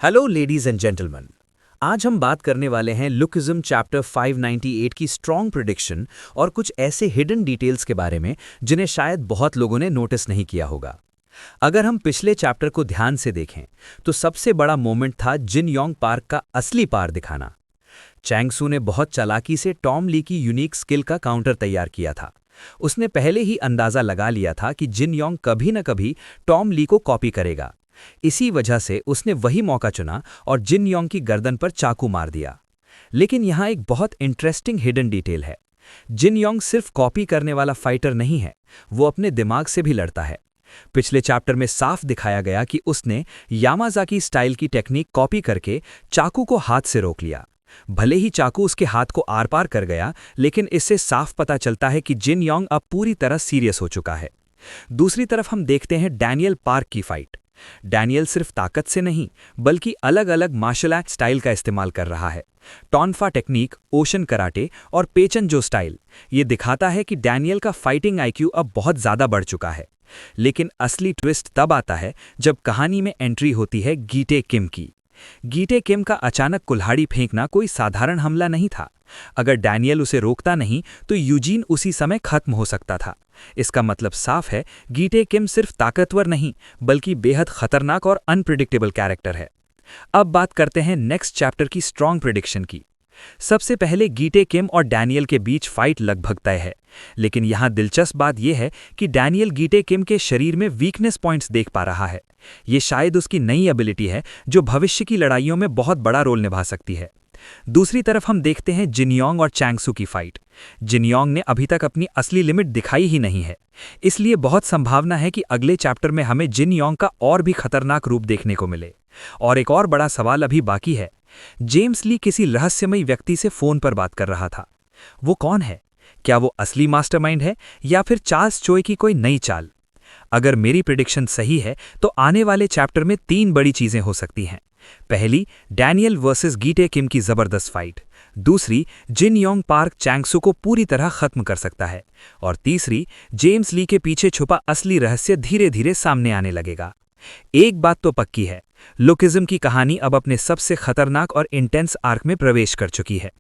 Hello ladies and gentleman. आज हम बात करने वाले हैं लुकिज्म चैप्टर 598 की स्ट्रॉन्ग प्रिडिक्शन और कुछ ऐसे हिडन डिटेल्स के बारे में जिन्हें शायद बहुत लोगों ने नोटिस नहीं किया होगा। अगर हम पिछले चैप्टर को ध्यान से देखें तो सबसे बड़ा मोमेंट था जिन योंग पार्क का असली पार दिखाना। चैंग सू ने बहुत चालाकी से टॉम ली की यूनिक स्किल का काउंटर तैयार किया था। उसने पहले ही अंदाजा लगा लिया था कि जिन योंग कभी न कभी टॉम ली को कॉपी करेगा। इसी वजह से उसने वही मौका चुना और जिन योंग की गर्दन पर चाकू मार दिया। लेकिन यहाँ एक बहुत इंटरेस्टिंग हिडन डिटेल है। जिन योंग सिर्फ कॉपी करने वाला फाइटर नहीं है, वो अपने दिमाग से भी लड़ता है। पिछले चैप्टर में साफ दिखाया गया कि उसने यामाज़ाकी स्टाइल की टेक्निक कॉपी करके चाकू को हाथ से रोक लिया। भले ही चाकू उसके हाथ को आर पार कर गया, लेकिन इससे साफ पता चलता है कि जिन योंग अब पूरी तरह सीरियस हो चुका है। दूसरी तरफ हम देखते हैं डैनियल पार्क की फाइट। डैनियल सिर्फ ताकत से नहीं बल्कि अलग अलग मार्शल आर्ट स्टाइल का इस्तेमाल कर रहा है। टॉनफा टेक्निक, ओशन कराटे और पेचनजो स्टाइल, ये दिखाता है कि डैनियल का फाइटिंग आईक्यू अब बहुत ज़्यादा बढ़ चुका है। लेकिन असली ट्विस्ट तब आता है जब कहानी में एंट्री होती है गीटे किम की। गीटे किम का अचानक कुल्हाड़ी फेंकना कोई साधारण हमला नहीं था। अगर डैनियल उसे रोकता नहीं तो यूजीन उसी समय खत्म हो सकता था। इसका मतलब साफ है, गीटे किम सिर्फ ताकतवर नहीं बल्कि बेहद खतरनाक और अनप्रिडिक्टेबल कैरेक्टर है। अब बात करते हैं नेक्स्ट चैप्टर की स्ट्रॉन्ग प्रिडिक्शन की। सबसे पहले गीटे किम और डैनियल के बीच फाइट लगभग तय है। लेकिन यहाँ दिलचस्प बात यह है कि डैनियल गीटे किम के शरीर में वीकनेस पॉइंट्स देख पा रहा है। ये शायद उसकी नई एबिलिटी है जो भविष्य की लड़ाइयों में बहुत बड़ा रोल निभा सकती है। दूसरी तरफ हम देखते हैं जिन योंग और चैंग सू की फाइट। जिन योंग ने अभी तक अपनी असली लिमिट दिखाई ही नहीं है, इसलिए बहुत संभावना है कि अगले चैप्टर में हमें जिन योंग का और भी खतरनाक रूप देखने को मिले। और एक और बड़ा सवाल अभी बाकी है। जेम्स ली किसी रहस्यमयी व्यक्ति से फोन पर बात कर रहा था। वो कौन है? क्या वो असली मास्टरमाइंड है या फिर चार्ल्स चोई की कोई नई चाल? अगर मेरी प्रिडिक्शन सही है तो आने वाले चैप्टर में 3 बड़ी चीजें हो सकती हैं। पहली, डैनियल वर्सेस गीटे किम की जबरदस्त फाइट। दूसरी, जिन योंग पार्क चैंग सू को पूरी तरह खत्म कर सकता है। और तीसरी, जेम्स ली के पीछे छुपा असली रहस्य धीरे धीरे सामने आने लगेगा। एक बात तो पक्की है, लुकिज्म की कहानी अब अपने सबसे खतरनाक और इंटेंस आर्क में प्रवेश कर चुकी है।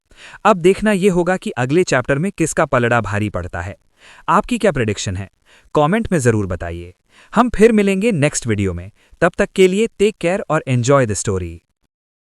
अब देखना यह होगा कि अगले चैप्टर में किसका पलड़ा भारी पड़ता है। आपकी क्या प्रेडिक्शन है? कमेंट में जरूर बताइए। हम फिर मिलेंगे नेक्स्ट वीडियो में। तब तक के लिए टेक केयर और एंजॉय द स्टोरी।